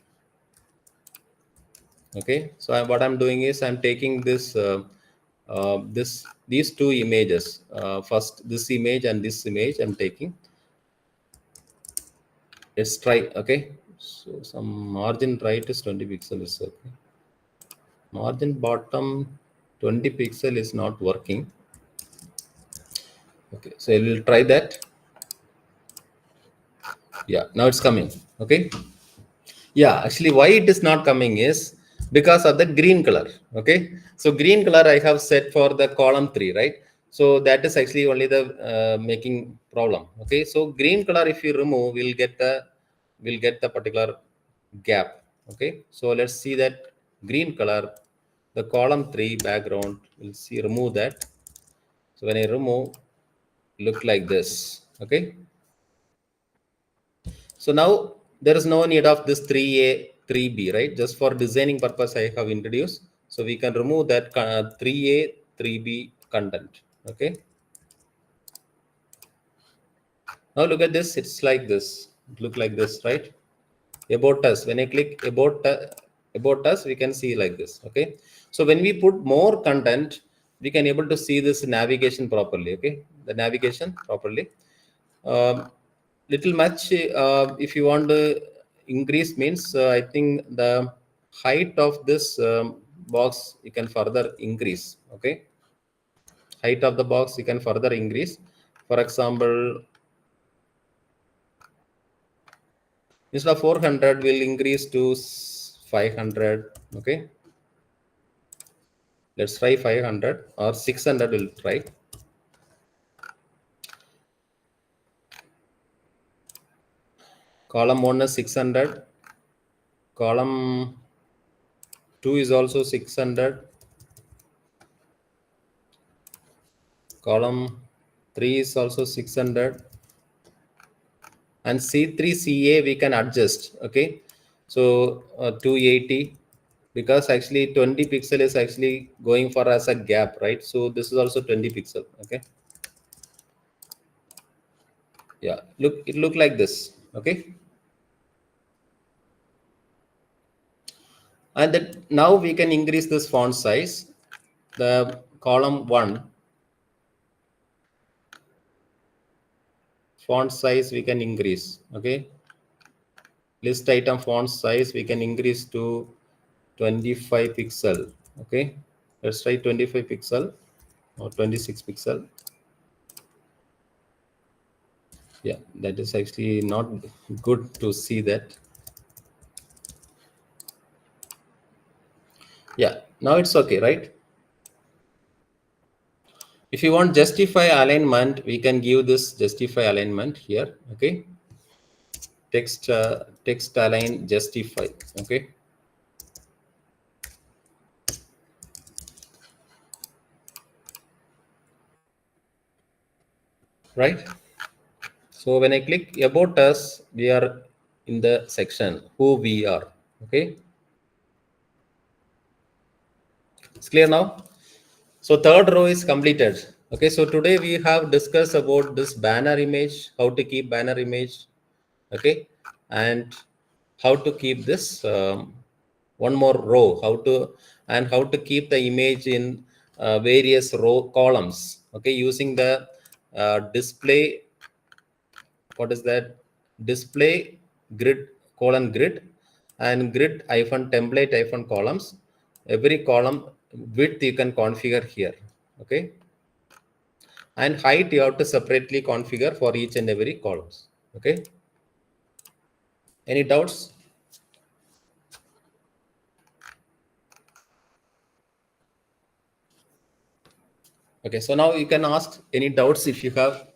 Okay, so what I'm doing is I'm taking this these two images, first this image and this image I'm taking. Let's try. Okay, so some margin right is 20 pixel is okay. Margin bottom 20 pixel is not working. Okay, so I will try that. Yeah, now it's coming. Okay, yeah, actually why it is not coming is because of the green color. Okay, so green color I have set for the column 3, right? So that is actually only the making problem. Okay, so green color if you remove, we'll get the particular gap. Okay, so let's see that green color, the column 3 background, we'll see, remove that. So when I remove, look like this. Okay, so now there is no need of this 3A, 3B, right? Just for designing purpose, I have introduced. So we can remove that 3A, 3B content. Okay. Now look at this. It's like this. It look like this, right? About us. When I click about us, we can see like this. Okay. So when we put more content, we can able to see this navigation properly. Okay, the navigation properly. Little much if you want to increase means I think the height of this box you can further increase. Okay, height of the box you can further increase. For example, instead of 400 will increase to 500. Okay, let's try 500 or 600 will try. Column 1 is 600, column 2 is also 600, column 3 is also 600, and C3CA we can adjust. Okay, so 280, because actually 20 pixel is actually going for as a gap, right? So this is also 20 pixel. Okay, yeah, look, it look like this. Okay, and that now we can increase this font size. The column 1 font size we can increase. Okay, List item font size, we can increase to 25 pixel. Okay, let's try 25 pixel or 26 pixel. Yeah, that is actually not good to see that. Yeah, now it's okay, right? If you want justify alignment, we can give this justify alignment here. Okay, text align justify. Okay, right? So when I click about us, we are in the section who we are. Okay, it's clear now. So third row is completed. Okay, so today we have discussed about this banner image, how to keep banner image. Okay, and how to keep this one more row, how to keep the image in various row columns. Okay, using the display, what is that, display grid grid and grid hyphen template hyphen columns. Every column width you can configure here. Okay, and height you have to separately configure for each and every columns. Okay, any doubts? Okay, so now you can ask any doubts if you have.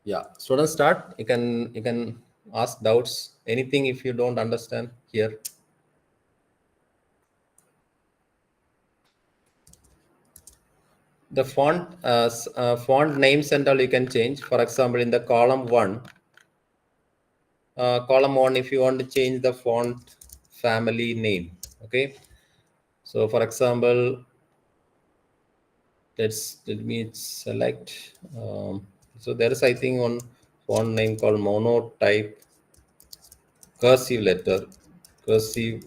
Yeah, students start. You can ask doubts. Anything if you don't understand here. The font names and all you can change. For example, in the column one, if you want to change the font family name. Okay, so for example, let me select. So there is, I think, one font name called monotype cursive letter cursive.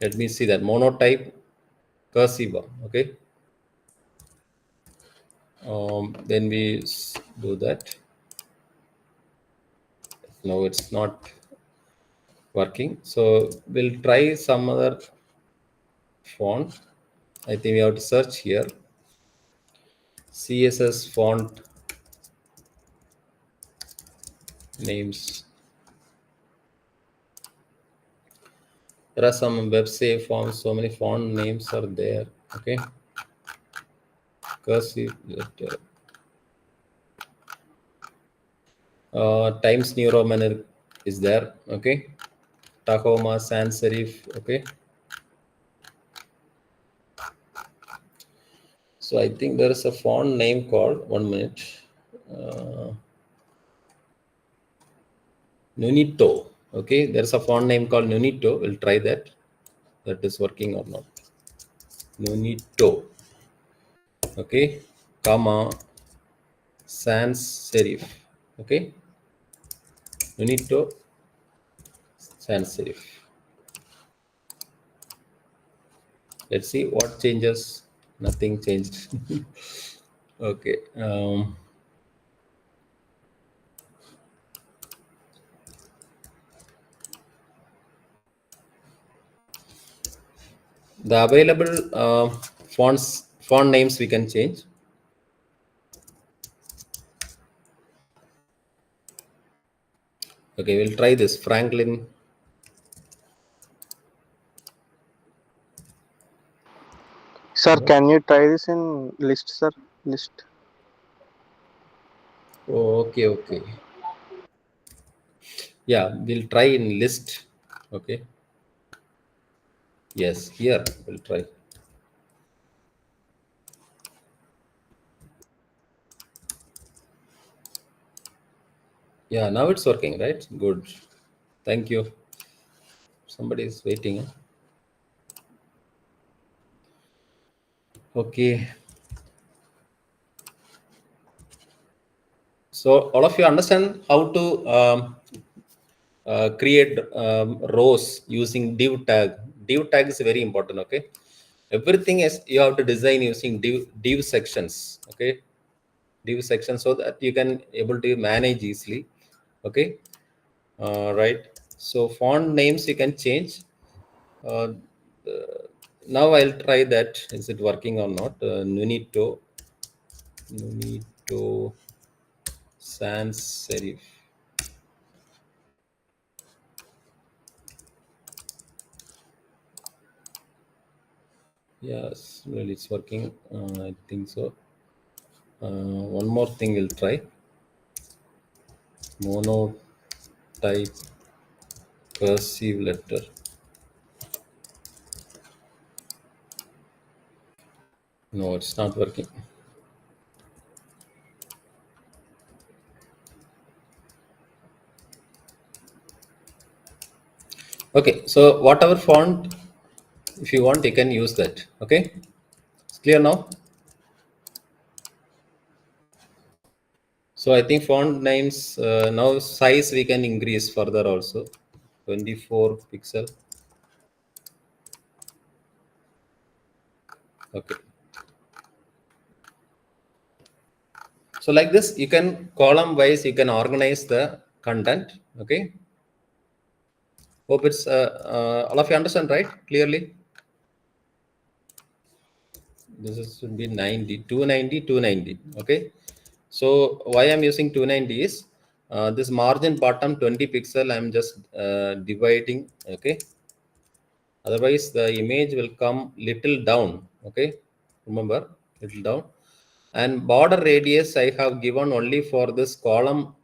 Let me see that monotype cursive. Okay, then we do that. No, it's not working, so we'll try some other font. I think we have to search here CSS font names. There are some web save fonts, so many font names are there. Okay, cursive letter, Times New Roman is there. Okay, Tahoma sans serif. Okay, so I think there is a font name called, 1 minute, Nunito. Okay, there's a font name called Nunito. We'll try that is working or not. Nunito. Okay, comma sans serif. Okay, Nunito sans serif. Let's see what changes. Nothing changed. Okay. The available font names we can change. Okay, we'll try this. Franklin. Sir, can you try this in list, sir? List. Oh, okay, okay. Yeah, we'll try in list. Okay. Yes, here we'll try. Yeah, now it's working, right? Good. Thank you. Somebody is waiting. Huh? Okay. So all of you understand how to create rows using div tag, div tag is very important. Okay, everything is you have to design using div sections. Okay, div sections, so that you can able to manage easily. Okay, right. So font names you can change. Now I'll try that. Is it working or not? Nunito sans serif. Yes, well, it's working. I think so. One more thing we'll try. Mono type cursive letter. No, it's not working. Okay, so whatever font, if you want, you can use that. Okay, it's clear now. So I think font names now size we can increase further also. 24 pixel. Okay. So like this, you can column wise, you can organize the content. Okay. Hope it's all of you understand, right? Clearly. This is should be 90, 290, 290. Okay. So why I'm using 290 is this margin bottom 20 pixel. I'm just dividing. Okay. Otherwise, the image will come little down. Okay. Remember, little down. And border radius I have given only for this column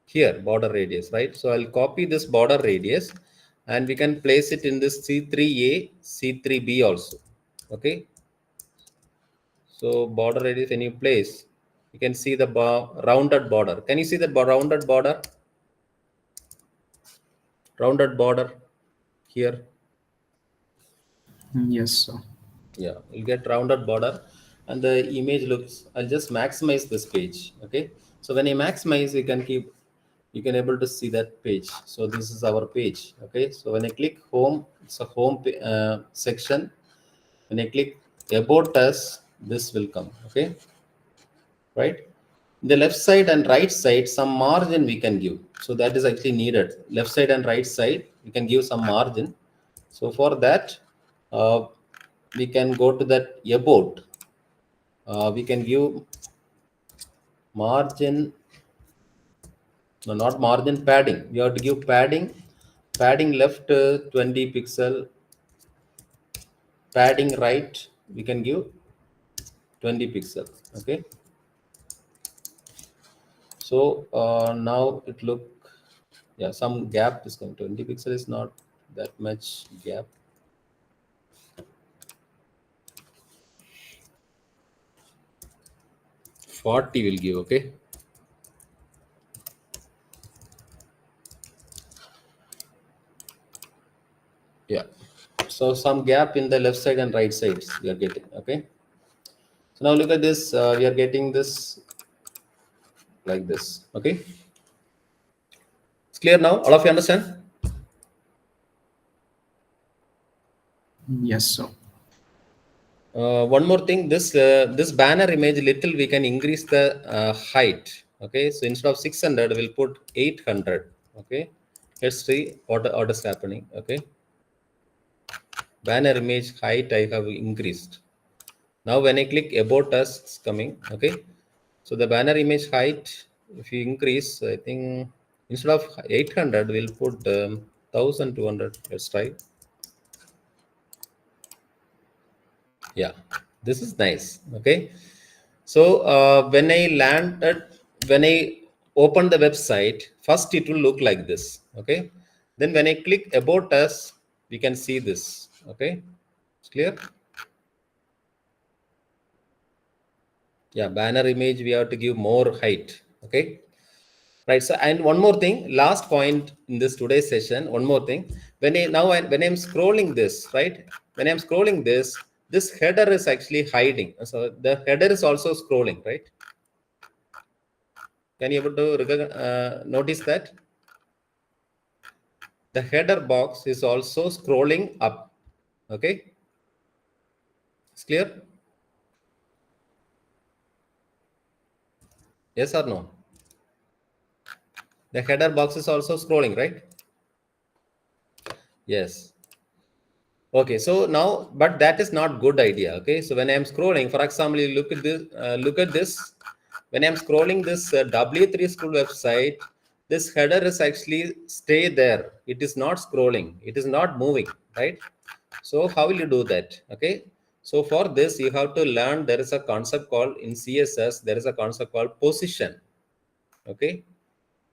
here, border radius, right? So I'll copy this border radius and we can place it in this C3A, C3B also. Okay. So border radius, when you place, you can see the rounded border. Can you see that rounded border? Rounded border here. Yes, sir. Yeah, you'll get rounded border and the image looks, I'll just maximize this page. Okay. So when you maximize, you can able to see that page. So this is our page. Okay. So when I click home, it's a home section. When I click about us, this will come. Okay. Right. The left side and right side, some margin we can give. So that is actually needed. Left side and right side, we can give some margin. So for that, we can go to that about. We can give margin, no, not margin, padding. You have to give padding. Padding left 20 pixel. Padding right, we can give 20 pixel. Okay. So now it look, yeah, some gap is coming. 20 pixel is not that much gap. Forty will give. Okay. Yeah. So some gap in the left side and right sides we are getting. Okay. So now look at this. We are getting this like this. Okay. It's clear now. All of you understand? Yes, sir. One more thing. This banner image little we can increase the height. Okay. So instead of 600, we'll put 800. Okay. Let's see what is happening. Okay. Banner image height I have increased. Now when I click about us, it's coming. Okay. So the banner image height, if you increase, I think instead of 800, we'll put 1200. Let's try. Yeah, this is nice. Okay. So when I open the website, first it will look like this. Okay. Then when I click about us, we can see this. Okay. It's clear? Yeah, banner image, we have to give more height. Okay. Right. So, and one more thing, last point in this today's session, one more thing. When I'm scrolling this, right? When I'm scrolling this header is actually hiding. So the header is also scrolling, right? Can you able to notice that? the header box is also scrolling up. Okay, it's clear? Yes or no? The header box is also scrolling, right? Yes. Okay, so now, but that is not good idea. Okay, so when I'm scrolling, for example, you look at this. Look at this. When I'm scrolling this W3 School website, this header is actually stay there. It is not scrolling. It is not moving, right? So how will you do that? Okay, so for this you have to learn. There is a concept called in CSS. There is a concept called position. Okay,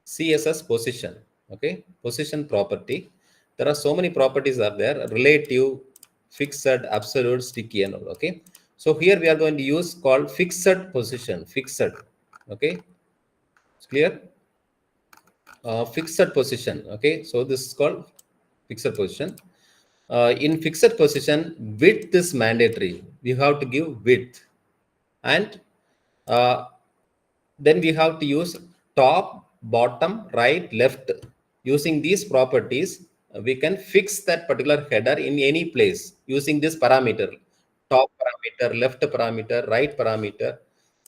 CSS position. Okay, position property. There are so many properties are there: relative, fixed, absolute, sticky, and all. Okay, so here we are going to use called fixed position. Fixed. Okay, it's clear. Fixed position. Okay, so this is called fixed position. In fixed position, width is mandatory. We have to give width, and uh, then we have to use top, bottom, right, left. Using these properties, we can fix that particular header in any place using this parameter: top parameter, left parameter, right parameter.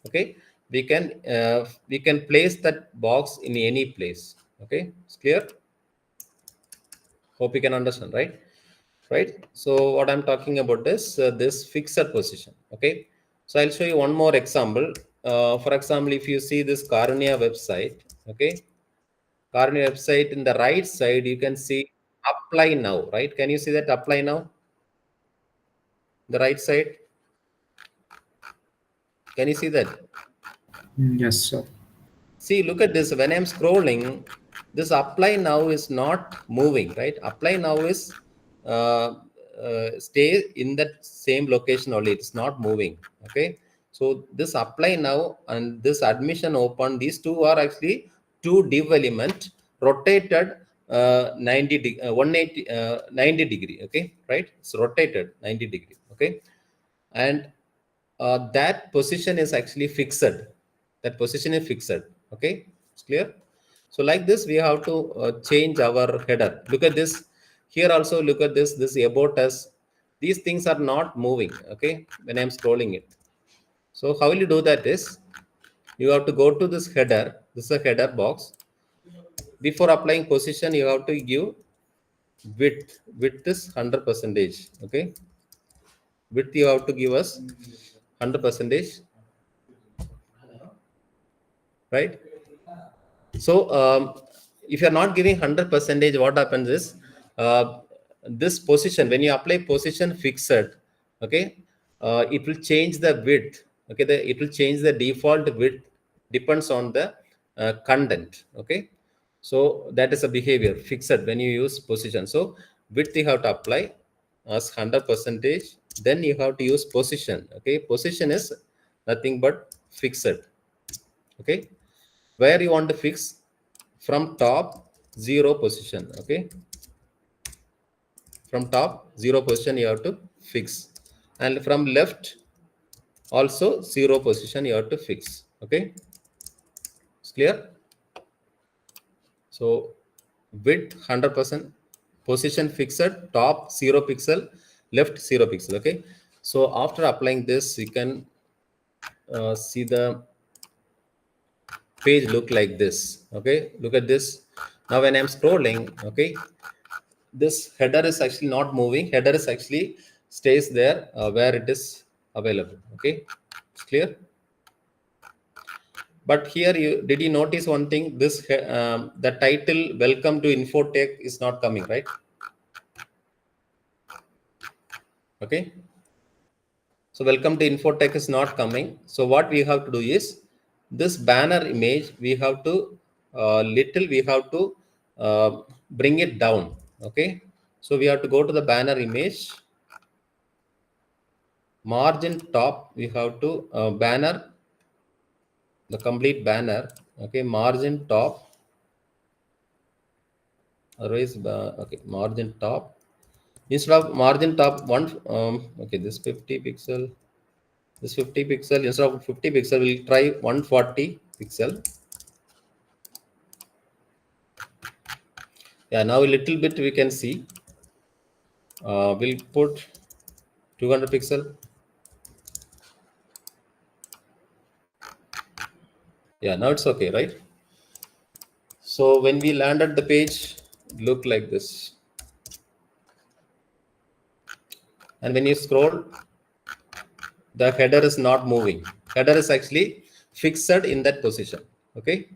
Okay, we can place that box in any place. Okay, it's clear. Hope you can understand, right? So what I'm talking about is this fixed position. Okay, so I'll show you one more example. For example, if you see this Karunya website, okay, Karunya website, in the right side you can see apply now, right? Can you see that apply now? The right side, can you see that? Yes, sir. See, look at this. When I'm scrolling, this apply now is not moving, right? Apply now is stay in that same location only. It's not moving. Okay. So this apply now and this admission open, these two are actually two div element rotated 90 degree. Okay. Right. It's rotated 90 degree. Okay. And that position is actually fixed. That position is fixed. Okay, it's clear. So like this, we have to change our header. Look at this. Here also, look at this. This about us. These things are not moving. Okay, when I'm scrolling it. So how will you do that? Is you have to go to this header. This is a header box. Before applying position, you have to give width. Width is 100%. Okay, width you have to give us 100%, right? So if you're not giving 100%, what happens is this position, when you apply position fixed, okay, it will change the width. Okay, it will change the default width, depends on the content. Okay, so that is a behavior fixed when you use position. So width you have to apply as 100%. Then you have to use position. Okay, position is nothing but fixed. Okay, where you want to fix, from top 0 position. Okay, from top 0 position you have to fix, and from left also 0 position you have to fix. Okay, it's clear. So width 100%, position fixed, top 0 pixel, left 0 pixel. Okay, so after applying this, you can see the page look like this. Okay, look at this. Now when I'm scrolling, okay, this header is actually not moving. Header is actually stays there where it is available. Okay, it's clear. But here, did you notice one thing? This the title "Welcome to Infotech" is not coming, right? Okay, so "Welcome to Infotech" is not coming. So what we have to do is this banner image. We have to we have to bring it down. Okay, so we have to go to the banner image. Margin top, we have to banner, the complete banner. Okay, margin top, raise, okay, margin top. Instead of margin top one, okay, this 50 pixel, this 50 pixel, instead of 50 pixel, we'll try 140 pixel. Yeah, now a little bit we can see. We'll put 200 pixel. Yeah, now it's okay, right? So when we land at the page, look like this. And when you scroll, the header is not moving. Header is actually fixed in that position. Okay.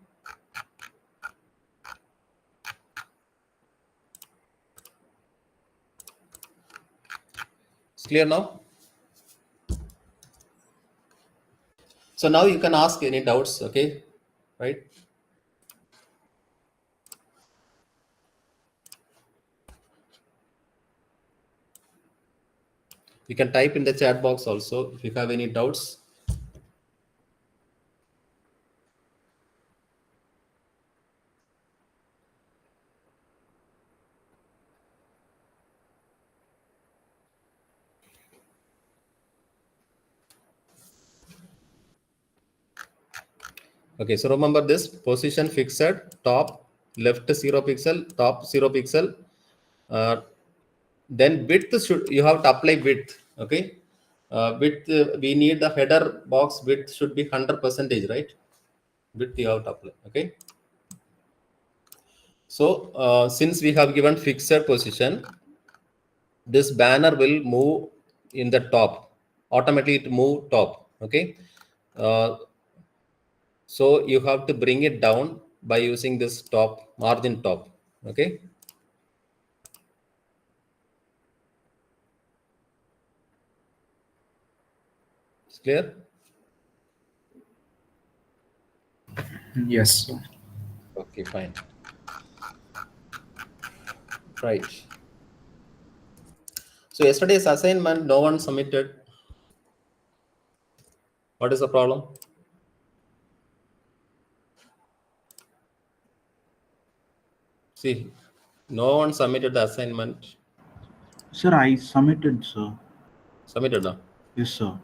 It's clear now? So now you can ask any doubts, okay? Right? You can type in the chat box also if you have any doubts. Okay, so remember this position fixed, top left 0 pixel, top 0 pixel. Then width should, you have to apply width. Okay, width, we need the header box width should be 100%, right? Width you have to apply. Okay. So since we have given fixed position, this banner will move in the top, automatically it move top. Okay. So you have to bring it down by using this top margin top. Okay. It's clear? Yes, sir. Okay, fine. Right. So yesterday's assignment, no one submitted. What is the problem? See, no one submitted the assignment. Sir, I submitted, sir. Submitted now. Yes, sir.